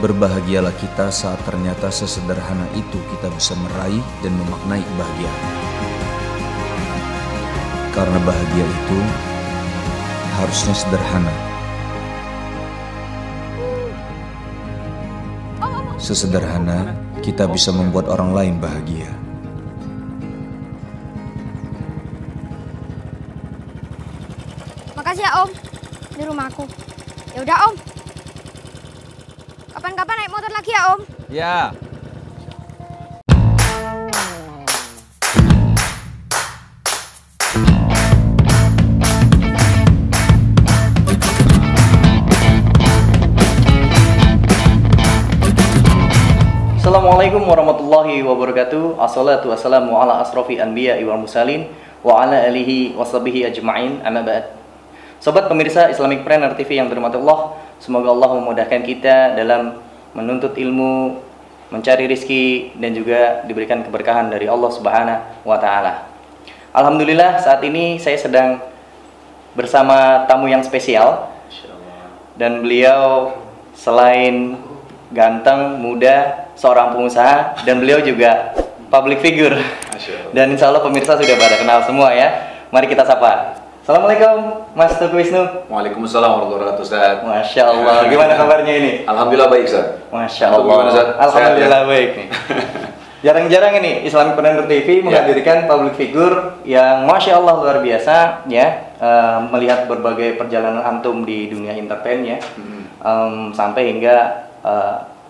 Berbahagialah kita saat ternyata sesederhana itu kita bisa meraih dan memaknai kebahagiaan. Karena bahagia itu harusnya sederhana. Sesederhana kita bisa membuat orang lain bahagia. Makasih ya Om, di rumahku. Ya udah Om. Kapan-kapan naik motor lagi ya Om? Ya. Assalamualaikum warahmatullahi wabarakatuh. Assalatu wassalamu ala asrofi anbiya wal mursalin wa ala alihi washabihi ajma'in, amma ba'd. Sobat pemirsa Islamicpreneur TV yang dirahmati Allah, semoga Allah memudahkan kita dalam menuntut ilmu, mencari rizki, dan juga diberikan keberkahan dari Allah Subhanahu wa Ta'ala. Alhamdulillah, saat ini saya sedang bersama tamu yang spesial, dan beliau selain ganteng, muda, seorang pengusaha, dan beliau juga public figure. Dan insya Allah pemirsa sudah pada kenal semua ya. Mari kita sapa. Assalamualaikum Mas Teguh Wisnu. Waalaikumsalam warahmatullahi wabarakatuh, Ustaz. Masya Allah, gimana kabarnya ini? Alhamdulillah baik, Ustaz. Masya Allah. Gimana, Ustaz? Alhamdulillah baik nih. Jarang-jarang ini Islamicpreneur TV menghadirkan public figure yang Masya Allah luar biasa ya, melihat berbagai perjalanan antum di dunia entertain ya, sampai hingga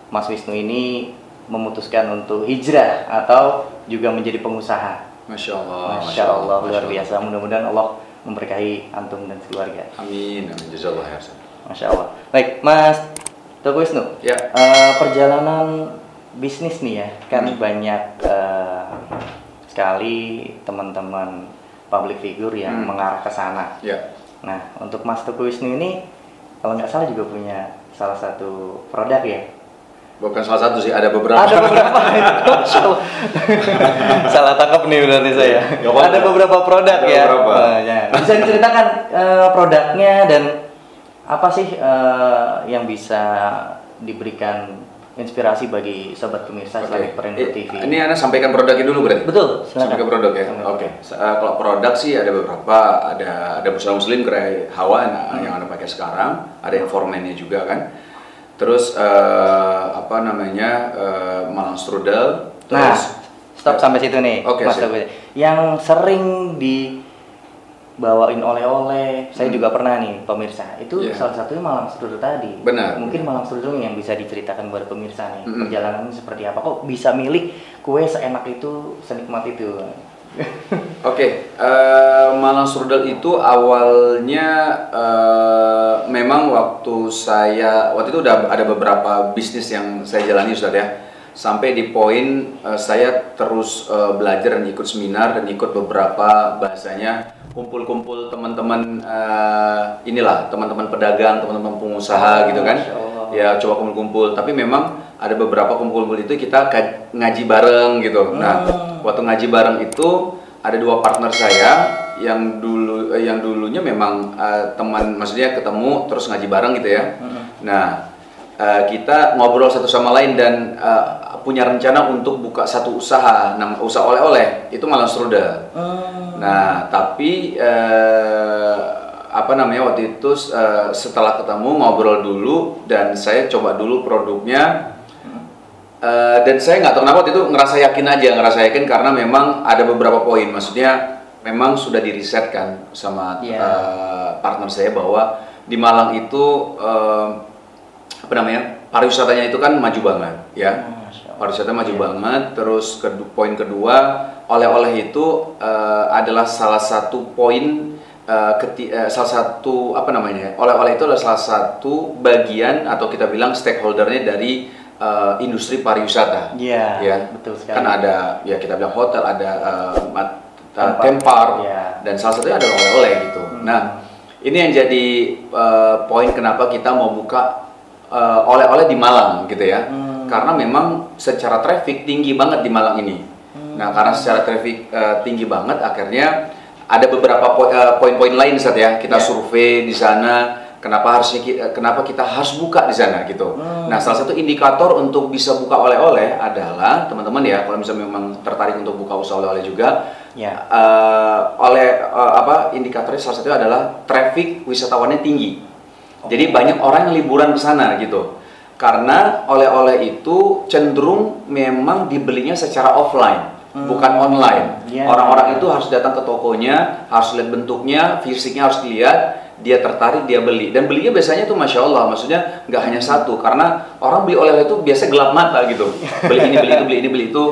Mas Wisnu ini memutuskan untuk hijrah atau juga menjadi pengusaha. Masya Allah. Masya Allah, luar biasa. Mudah-mudahan Allah memberkahi antum dan keluarga. Amin. Amin. Jazakallah khair. Masya Allah. Baik, Mas Teguh Wisnu. Ya. Perjalanan bisnis nih ya, kan banyak sekali teman-teman public figure yang mengarah ke sana. Ya. Nah, untuk Mas Teguh Wisnu ini, kalau nggak salah juga punya salah satu produk ya. Bukan salah satu sih, ada beberapa. Ada beberapa. Salah tangkap nih berarti saya. Ada beberapa produk ada ya. Beberapa. Ya. Bisa diceritakan produknya dan apa sih yang bisa diberikan inspirasi bagi sobat pemirsa Islamicpreneur TV. Ini Anda sampaikan produknya dulu berarti? Betul, silakan. Sampaikan produk ya. Oke. Kalau produk sih ada beberapa, ada busana muslim kayak Hawa yang Anda pakai sekarang, ada yang formennya juga kan. Terus apa namanya, Malang Strudel. Terus stop sampai situ nih, Mas Teguh. Yang sering dibawain oleh-oleh, saya juga pernah nih pemirsa. Itu salah satunya Malang Strudel tadi. Benar. Mungkin Malang Strudel yang bisa diceritakan buat pemirsa nih, perjalanannya seperti apa? Kok bisa milik kue seenak itu, senikmat itu? Oke, Malang Strudel itu awalnya memang waktu itu udah ada beberapa bisnis yang saya jalani, Ustaz ya. Sampai di poin saya terus belajar dan ikut seminar dan ikut beberapa bahasanya kumpul-kumpul teman-teman inilah, teman-teman pedagang, teman-teman pengusaha gitu kan. Ya coba kumpul-kumpul, tapi memang ada beberapa kumpul-kumpul itu kita ngaji bareng gitu. Nah, waktu ngaji bareng itu ada dua partner saya yang dulunya memang teman, maksudnya ketemu terus ngaji bareng gitu ya. Nah, kita ngobrol satu sama lain dan punya rencana untuk buka satu usaha, usaha oleh-oleh, itu Malang Strudel. Nah, tapi apa namanya, waktu itu setelah ketemu ngobrol dulu dan saya coba dulu produknya. Dan saya nggak tahu kenapa waktu itu ngerasa yakin karena memang ada beberapa poin, maksudnya memang sudah diriset kan sama partner saya bahwa di Malang itu apa namanya, pariwisatanya itu kan maju banget ya, pariwisata maju banget. Terus poin kedua, oleh-oleh itu adalah salah satu poin, salah satu apa namanya, oleh-oleh itu adalah salah satu bagian atau kita bilang stakeholdernya dari industri pariwisata. Ya, betul sekali. Kan ada ya, kita bilang hotel, ada tempar, dan salah satunya adalah oleh-oleh gitu. Nah, ini yang jadi poin kenapa kita mau buka oleh-oleh di Malang gitu ya. Karena memang secara traffic tinggi banget di Malang ini. Nah, karena secara traffic tinggi banget, akhirnya ada beberapa poin-poin lain, Ustaz ya. Kita survei di sana. kenapa kita harus buka di sana gitu. Nah, salah satu indikator untuk bisa buka oleh-oleh adalah teman-teman ya, kalau misalnya memang tertarik untuk buka usaha oleh-oleh juga, indikatornya salah satunya adalah traffic wisatawannya tinggi. Jadi banyak orang yang liburan ke sana gitu. Karena oleh-oleh itu cenderung memang dibelinya secara offline, bukan online. Orang-orang itu harus datang ke tokonya, harus lihat bentuknya, fisiknya harus dilihat, dia tertarik, dia beli. Dan belinya biasanya tuh Masya Allah, maksudnya nggak hanya satu, karena orang beli oleh-oleh itu biasa gelap mata gitu. Beli ini, beli itu, beli ini, beli itu,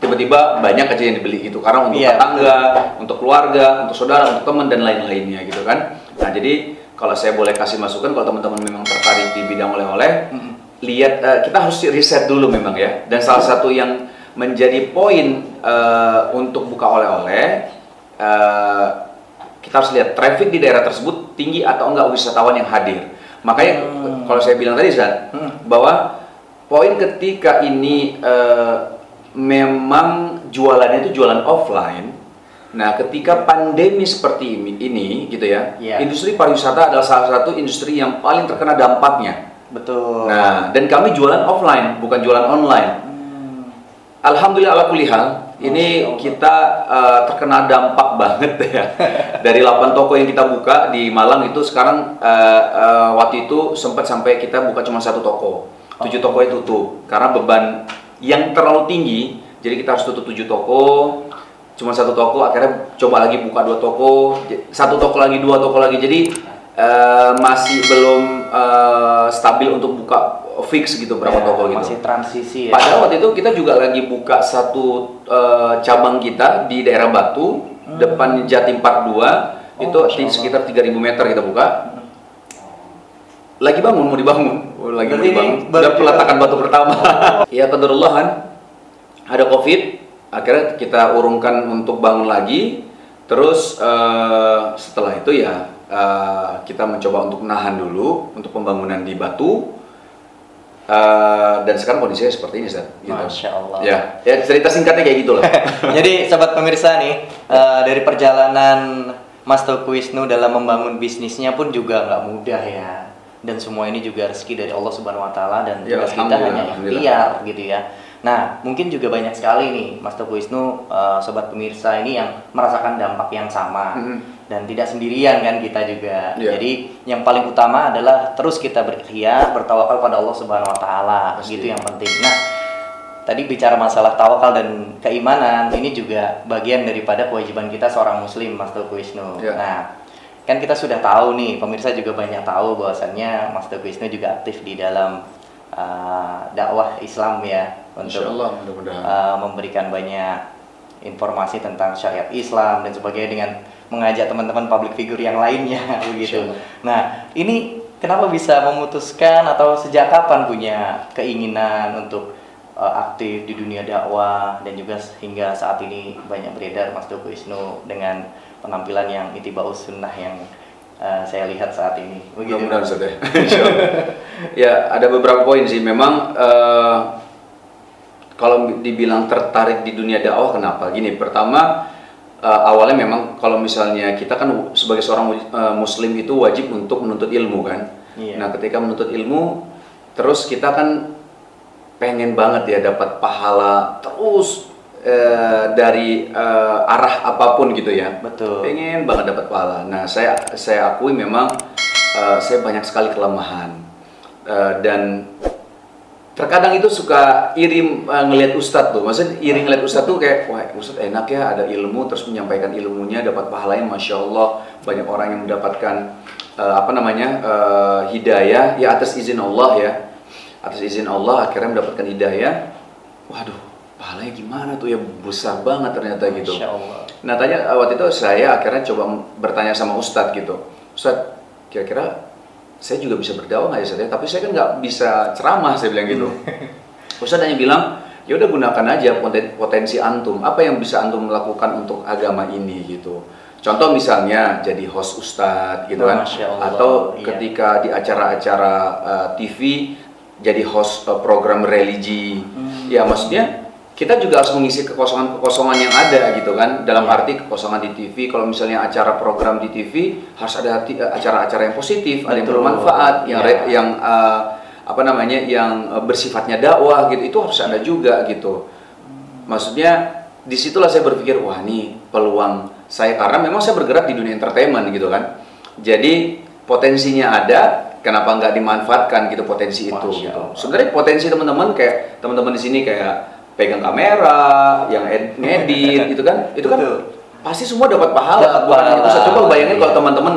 tiba-tiba banyak aja yang dibeli gitu. Karena untuk tetangga, untuk keluarga, untuk saudara, untuk teman, dan lain-lainnya gitu kan. Nah, jadi kalau saya boleh kasih masukan, kalau teman-teman memang tertarik di bidang oleh-oleh, lihat, kita harus riset dulu memang ya. Dan salah satu yang menjadi poin untuk buka oleh-oleh, kita harus lihat traffic di daerah tersebut tinggi atau enggak wisatawan yang hadir. Makanya kalau saya bilang tadi Zat, bahwa poin ketika ini memang jualannya itu jualan offline. Nah, ketika pandemi seperti ini gitu ya, industri pariwisata adalah salah satu industri yang paling terkena dampaknya. Betul. Nah, dan kami jualan offline, bukan jualan online. Alhamdulillah ala kulli hal, ini kita terkena dampak banget ya. Dari 8 toko yang kita buka di Malang itu sekarang waktu itu sempat sampai kita buka cuma 1 toko. 7 toko itu tutup karena beban yang terlalu tinggi. Jadi kita harus tutup 7 toko. Cuma 1 toko, akhirnya coba lagi buka 2 toko, 1 toko lagi, 2 toko lagi. Jadi masih belum stabil untuk buka fix gitu berapa toko gitu. Masih transisi ya. Padahal waktu itu kita juga lagi buka 1 cabang kita di daerah Batu, depan Jatim 42, itu sekitar 3.000 meter kita buka. Lagi bangun, mau dibangun. Lagi mau dibangun. Udah peletakan batu pertama. Ya qadarullah kan, ada Covid, akhirnya kita urungkan untuk bangun lagi. Terus setelah itu ya kita mencoba untuk menahan dulu untuk pembangunan di Batu. Dan sekarang kondisinya seperti ini, Ustaz. Gitu. Masya Allah. Ya, cerita singkatnya kayak gitu lah. Jadi sobat pemirsa nih, dari perjalanan Mas Teguh Wisnu dalam membangun bisnisnya pun juga nggak mudah ya. Dan semua ini juga rezeki dari Allah Subhanahu Wa Taala, dan tugas kita hanya ikhtiar gitu ya. Nah, mungkin juga banyak sekali nih Mas Teguh Wisnu, sobat pemirsa ini yang merasakan dampak yang sama. Dan tidak sendirian kan kita juga. Jadi yang paling utama adalah terus kita berikhtiar, bertawakal pada Allah Subhanahu Wa Taala. Gitu yang penting. Nah, tadi bicara masalah tawakal dan keimanan, ini juga bagian daripada kewajiban kita seorang muslim, Mas Teguh Wisnu. Nah, kan kita sudah tahu nih, pemirsa juga banyak tahu bahwasannya Mas Teguh Wisnu juga aktif di dalam dakwah Islam ya, untuk memberikan banyak informasi tentang syariat Islam dan sebagainya, dengan mengajak teman-teman public figure yang lainnya begitu. Nah, ini kenapa bisa memutuskan atau sejak kapan punya keinginan untuk aktif di dunia dakwah, dan juga hingga saat ini banyak beredar Mas Teguh Wisnu dengan penampilan yang ittibaus sunnah yang saya lihat saat ini. Mudah-mudahan Ustaz ya. Ya, ada beberapa poin sih. Memang kalau dibilang tertarik di dunia dakwah, kenapa? Gini, pertama awalnya memang kalau misalnya kita kan sebagai seorang muslim itu wajib untuk menuntut ilmu kan. Nah, ketika menuntut ilmu, terus kita kan pengen banget ya dapat pahala terus dari arah apapun gitu ya. Betul. Pengen banget dapat pahala. Nah, saya akui memang saya banyak sekali kelemahan, dan terkadang itu suka iri ngelihat ustadz tuh. Maksudnya iri ngelihat ustadz tuh kayak, wah ustadz enak ya ada ilmu, terus menyampaikan ilmunya dapat pahalanya, Masya Allah. Banyak orang yang mendapatkan hidayah ya atas izin Allah ya. Atas izin Allah akhirnya mendapatkan hidayah. Waduh, pahalanya gimana tuh ya, besar banget ternyata gitu. Masya Allah. Nah, waktu itu saya akhirnya coba bertanya sama ustadz gitu. Ustadz, kira-kira saya juga bisa berdakwah nggak ya Ustadz? Tapi saya kan nggak bisa ceramah, saya bilang gitu. Ustadz hanya bilang, ya udah gunakan aja potensi antum. Apa yang bisa antum lakukan untuk agama ini gitu. Contoh misalnya jadi host ustadz gitu kan, atau ketika di acara-acara TV jadi host program religi. Ya maksudnya kita juga harus mengisi kekosongan-kekosongan yang ada gitu kan. Dalam Iya. arti kekosongan di TV, kalau misalnya acara program di TV harus ada acara-acara yang positif, ada yang Betul. bermanfaat, Iya. yang apa namanya, yang bersifatnya dakwah gitu, itu harus ada juga gitu. Maksudnya disitulah saya berpikir, wah nih peluang saya, karena memang saya bergerak di dunia entertainment gitu kan. Jadi potensinya ada, kenapa nggak dimanfaatkan gitu potensi itu Masya gitu. Allah. Sebenarnya potensi teman-teman, kayak teman-teman di sini kayak pegang kamera, yang ngedit gitu kan, itu kan Betul. pasti semua dapat pahala. Dapat Bukan hanya pahala, Ustadz. Coba bayangin iya. kalau teman-teman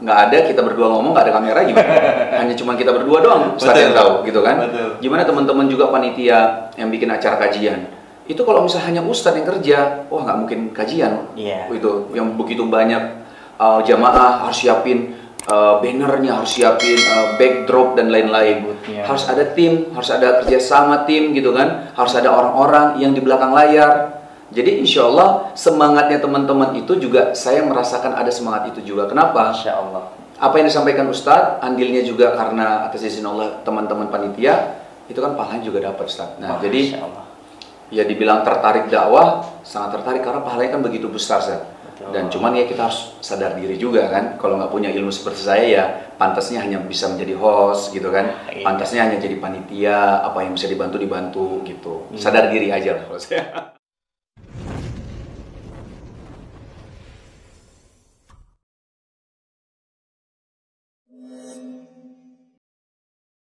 nggak ada, kita berdua ngomong, nggak ada kamera gimana? Hanya cuma kita berdua doang, Ustadz yang Betul. tahu gitu kan. Betul. Gimana teman-teman juga panitia yang bikin acara kajian, itu kalau misalnya hanya Ustadz yang kerja, wah nggak mungkin kajian. Iya. Itu yang begitu banyak jamaah harus siapin bannernya, harus siapin backdrop dan lain-lain. Moodnya. Harus ada tim, harus ada kerjasama tim gitu kan, harus ada orang-orang yang di belakang layar. Jadi insya Allah semangatnya teman-teman itu juga saya merasakan ada semangat itu juga. Kenapa? Masya Allah. Apa yang disampaikan Ustadz, andilnya juga karena atas izin Allah teman-teman panitia, itu kan pahalanya juga dapat Ustadz. Nah, jadi Masya Allah. ya dibilang tertarik dakwah, sangat tertarik karena pahalanya kan begitu besar Ustadz. Dan cuman ya kita harus sadar diri juga kan, kalau nggak punya ilmu seperti saya ya pantasnya hanya bisa menjadi host gitu kan, Iya. pantasnya hanya jadi panitia, apa yang bisa dibantu gitu. Sadar diri aja lah kalau saya.